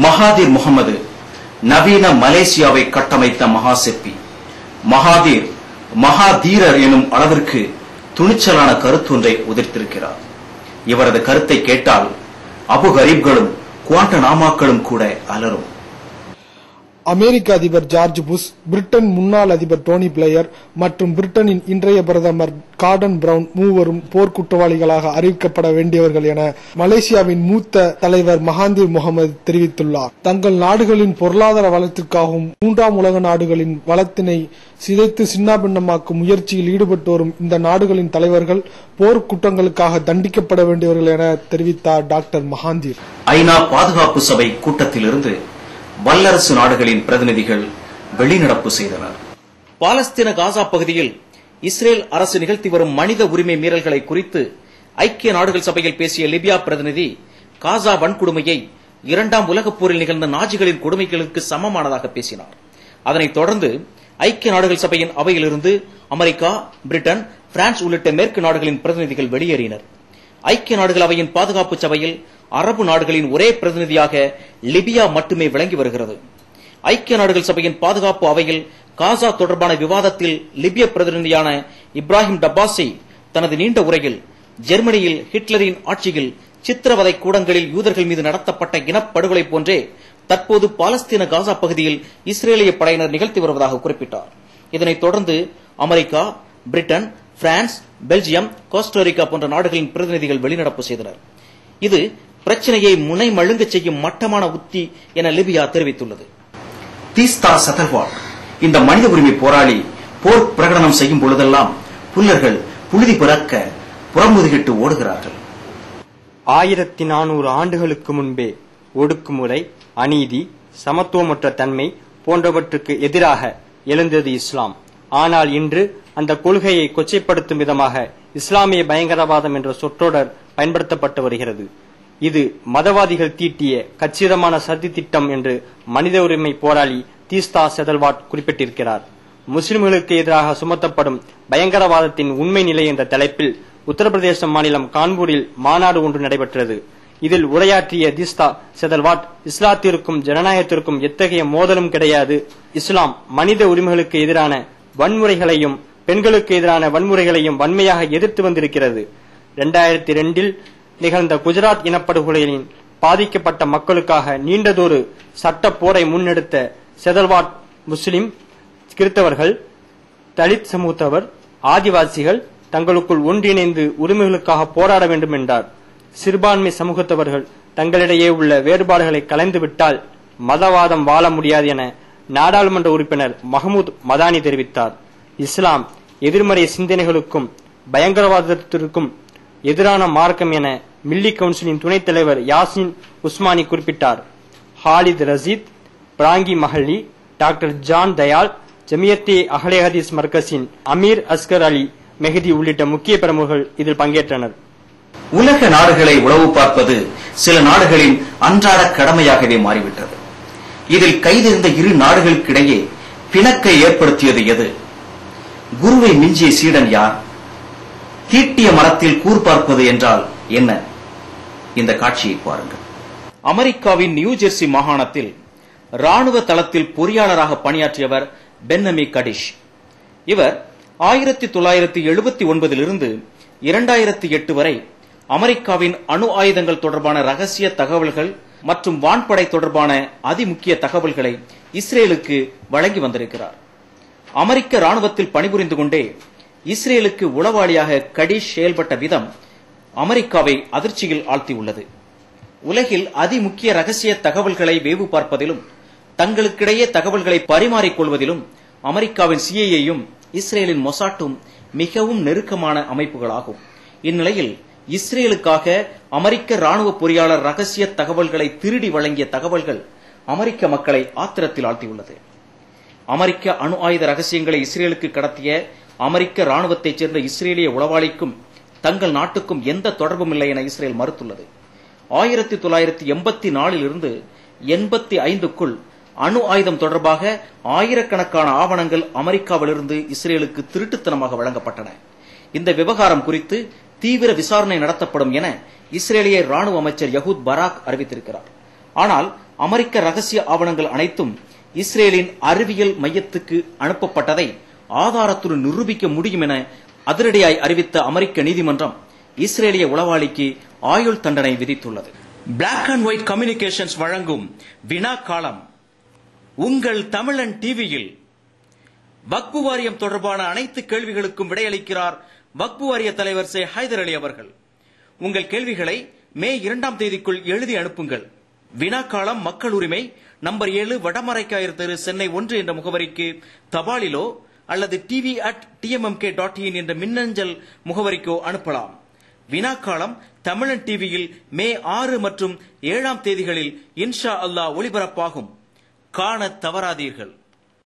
Mahathir Mohammed நவீன மலேசியாவை கட்டமைத்த மகா சிற்பி. மகாதீர் மகாதீரர் எனும் அளவிற்கு துணிச்சலான கருத்தொன்றை உதிர்த்திருக்கிறார். இவரது கருத்தை கேட்டால் அபு கரீப்களும் குவாண்டனாமாக்களும் கூட அலரும். அமெரிக்க அதிபர் ஜார்ஜ் புஷ், பிரிட்டன் முன்னாள் அதிபர் டோனி பிளேயர் மற்றும் பிரிட்டனின் இன்றைய பிரதமர் கார்டன் பிரவுன் மூவரும் போர்க்குற்றவாளிகளாக அறிவிக்கப்பட வேண்டியவர்கள் என மலேசியாவின் மூத்த தலைவர் மகாதீர் முகமது தெரிவித்துள்ளார். தங்கள் நாடுகளின் பொருளாதார வளத்திற்காகவும் மூன்றாம் உலக நாடுகளின் வளத்தினை சிதைத்து சின்னாபின்னமாக்கும் முயற்சியில் ஈடுபட்டு வரும் இந்த நாடுகளின் தலைவர்கள் போர் குற்றங்களுக்காக தண்டிக்கப்பட வேண்டியவர்கள் என தெரிவித்தார் டாக்டர் மகாதீர். ஐநா பாதுகாப்பு சபை கூட்டத்திலிருந்து வல்லரசு நாடுகளின் பிரதிநிதிகள் வெளிநடப்பு செய்தனர். பாலஸ்தீன காசா பகுதியில் இஸ்ரேல் அரசு நிகழ்த்தி வரும் மனித உரிமை மீறல்களை குறித்து ஐக்கிய நாடுகள் சபையில் பேசிய லிபியா பிரதிநிதி காசா வன்கொடுமையை இரண்டாம் உலகப் போரில் நிகழ்ந்த நாஜிகளின் கொடுமைகளுக்கு சமமானதாக பேசினார். அதனைத் தொடர்ந்து ஐக்கிய நாடுகள் சபையின் அவையிலிருந்து அமெரிக்கா, பிரிட்டன், பிரான்ஸ் உள்ளிட்ட மேற்கு நாடுகளின் பிரதிநிதிகள் வெளியேறினர். ஐக்கிய நாடுகள் அவையின் பாதுகாப்பு சபையில் அரபு நாடுகளின் ஒரே பிரதிநிதியாக லிபியா மட்டுமே விளங்கி வருகிறது. ஐக்கிய நாடுகள் சபையின் பாதுகாப்பு அவையில் காசா தொடர்பான விவாதத்தில் லிபிய பிரதிநிதியான இப்ராஹிம் டப்பாசி தனது நீண்ட உரையில் ஜெர்மனியில் ஹிட்லரின் ஆட்சியில் சித்திரவதை கூடங்களில் யூதர்கள் மீது நடத்தப்பட்ட இனப்படுகொலை போன்றே தற்போது பாலஸ்தீன காசா பகுதியில் இஸ்ரேலிய படையினர் நிகழ்த்தி வருவதாக குறிப்பிட்டார். இதனைத் தொடர்ந்து America, Britain, France, Belgium, Costa Rica போன்ற நாடுகளின் பிரதிநிதிகள் வெளிநடப்பு செய்தனர். இது பிரச்சனையை முனை மழுங்க செய்யும் மட்டமான உத்தி என லிபியா தெரிவித்துள்ளது. தீஸ்தா சதர்வாட் இந்த மனித உரிமை போராளி போர் பிரகடனம் செய்யும் பொழுதெல்லாம் புல்லர்கள் புழுதி பிறக்க புறமுதுகிட்டு ஓடுகிறார்கள். 1400 ஆண்டுகளுக்கு முன்பே ஒடுக்குமுறை, அநீதி, சமத்துவமற்ற தன்மை போன்றவற்றுக்கு எதிராக எழுந்தது இஸ்லாம். ஆனால் இன்று அந்த கொள்கையை கொச்சைப்படுத்தும் விதமாக இஸ்லாமிய பயங்கரவாதம் என்ற சொற்றொடர் பயன்படுத்தப்பட்டு வருகிறது. இது மதவாதிகள் தீட்டிய கச்சிதமான சதி திட்டம் என்று மனித உரிமை போராளி தீஸ்தா செதல்வாட் குறிப்பிட்டிருக்கிறார். முஸ்லிம்களுக்கு எதிராக சுமத்தப்படும் பயங்கரவாதத்தின் உண்மை நிலை என்ற தலைப்பில் உத்தரப்பிரதேச மாநிலம் கான்பூரில் மாநாடு ஒன்று நடைபெற்றது. இதில் உரையாற்றிய தீஸ்தா செதல்வாட், இஸ்லாத்திற்கும் ஜனநாயகத்திற்கும் எத்தகைய மோதலும் கிடையாது. இஸ்லாம் மனித உரிமைகளுக்கு எதிரான வன்முறைகளையும் பெண்களுக்கு எதிரான வன்முறைகளையும் வன்மையாக எதிர்த்து வந்திருக்கிறது. 2002 நிகழ்ந்த குஜராத் இனப்படுகொலையின் பாதிக்கப்பட்ட மக்களுக்காக நீண்டதொரு சட்ட போரை முன்னெடுத்த செதல்வாட், முஸ்லிம், கிறிஸ்தவர்கள், தலித் சமூகத்தவர், ஆதிவாசிகள் தங்களுக்குள் ஒன்றிணைந்து உரிமைகளுக்காக போராட வேண்டும் என்றார். சிறுபான்மை சமூகத்தவர்கள் தங்களிடையே உள்ள வேறுபாடுகளை கலைந்துவிட்டால் மதவாதம் வாழ முடியாது என நாடாளுமன்ற உறுப்பினர் மஹமூத் மதானி தெரிவித்தார். இஸ்லாம் எதிர்மறை சிந்தனைகளுக்கும் பயங்கரவாதத்திற்கும் எதிரான மார்க்கம் என மில்லி கவுன்சிலின் துணைத் தலைவர் யாசின் உஸ்மானி குறிப்பிட்டார். ஹாலித் ரஷீத், பிராங்கி மஹல்லி, டாக்டர் ஜான் தயால், ஜமியத்தே அஹ்லே ஹதீஸ் மர்கஸின் அமீர் அஸ்கர் அலி மெஹதி உள்ளிட்ட முக்கிய பிரமுகர்கள் இதில் பங்கேற்றனர். உலக நாடுகளை உளவு பார்ப்பது சில நாடுகளின் அன்றாட கடமையாகவே மாறிவிட்டது. இதில் கைதிருந்த இரு நாடுகளுக்கிடையே பிணக்கை ஏற்படுத்தியது எது? குருவை மிஞ்சிய சீடன் யார்? தீட்டிய மரத்தில் கூர் பார்ப்பது என்றால் என்ன? இந்த காட்சியை பாருங்கள். அமெரிக்காவின் நியூ ஜெர்சி மாகாணத்தில் ராணுவ தளத்தில் பொறியாளராக பணியாற்றியவர் பென்னமி கடிஷ். இவர் 1979 2008 வரை அமெரிக்காவின் அணு ஆயுதங்கள் தொடர்பான ரகசிய தகவல்கள் மற்றும் வான்படை தொடர்பான அதிமுக்கிய தகவல்களை இஸ்ரேலுக்கு வழங்கி வந்திருக்கிறார். அமெரிக்க ராணுவத்தில் பணிபுரிந்து கொண்டே இஸ்ரேலுக்கு உளவாளியாக கடிஷ் செயல்பட்ட விதம் அமெரிக்காவை அதிர்ச்சியில் ஆழ்த்தியுள்ளது. உலகில் அதிமுக்கிய ரகசிய தகவல்களை வேவு பார்ப்பதிலும் தங்களுக்கிடையே தகவல்களை பரிமாறிக்கொள்வதிலும் அமெரிக்காவின் சிஐஏயும் இஸ்ரேலின் மொசாட்டும் மிகவும் நெருக்கமான அமைப்புகளாகும். இந்நிலையில் இஸ்ரேலுக்காக அமெரிக்க ராணுவ பொறியாளர் ரகசிய தகவல்களை திருடி வழங்கிய தகவல்கள் அமெரிக்க மக்களை ஆத்திரத்தில் ஆழ்த்தியுள்ளது. அமெரிக்க அணு ஆயுத ரகசியங்களை இஸ்ரேலுக்கு கடத்திய அமெரிக்க ராணுவத்தைச் சேர்ந்த இஸ்ரேலிய உளவாளிக்கும் தங்கள் நாட்டுக்கும் எந்த தொடர்பும் இல்லை என இஸ்ரேல் மறுத்துள்ளது. 1984 85க்குள் அணு ஆயுதம் தொடர்பாக ஆயிரக்கணக்கான ஆவணங்கள் அமெரிக்காவிலிருந்து இஸ்ரேலுக்கு திருட்டுத்தனமாக வழங்கப்பட்டன. இந்த விவகாரம் குறித்து தீவிர விசாரணை நடத்தப்படும் என இஸ்ரேலிய ராணுவ அமைச்சர் யஹூத் பராக் அறிவித்திருக்கிறார். ஆனால் அமெரிக்க ரகசிய ஆவணங்கள் அனைத்தும் இஸ்ரேலின் அறிவியல் மையத்துக்கு அனுப்பப்பட்டதை ஆதாரத்துடன் நிரூபிக்க முடியும் என அதிரடியாய் அறிவித்த அமெரிக்க நீதிமன்றம் இஸ்ரேலிய உளவாளிக்கு ஆயுள் தண்டனை விதித்துள்ளது. பிளாக் அண்ட் ஒயிட் கம்யூனிகேஷன்ஸ் வழங்கும் வினா காலம் உங்கள் தமிழன் டிவியில் வக்பு வாரியம் தொடர்பான அனைத்து கேள்விகளுக்கும் விடையளிக்கிறார் வக்பு வாரிய தலைவர் சே ஹைதர் அலி அவர்கள். உங்கள் கேள்விகளை மே 2ஆம் தேதிக்குள் எழுதி அனுப்புங்கள். வினாக்காலம் மக்கள் உரிமை, நம்பர் 7, வடமரைக்காயர் தெரு, சென்னை 1 என்ற முகவரிக்கு தபாலிலோ அல்லது tv@tmmk.in என்ற மின்னஞ்சல் முகவரிக்கோ அனுப்பலாம். வினாக்காலம் தமிழன் டிவியில் மே 6 மற்றும் 7ஆம் தேதிகளில் இன்ஷா அல்லாஹ் ஒளிபரப்பாகும். காணத் தவறாதீர்கள்.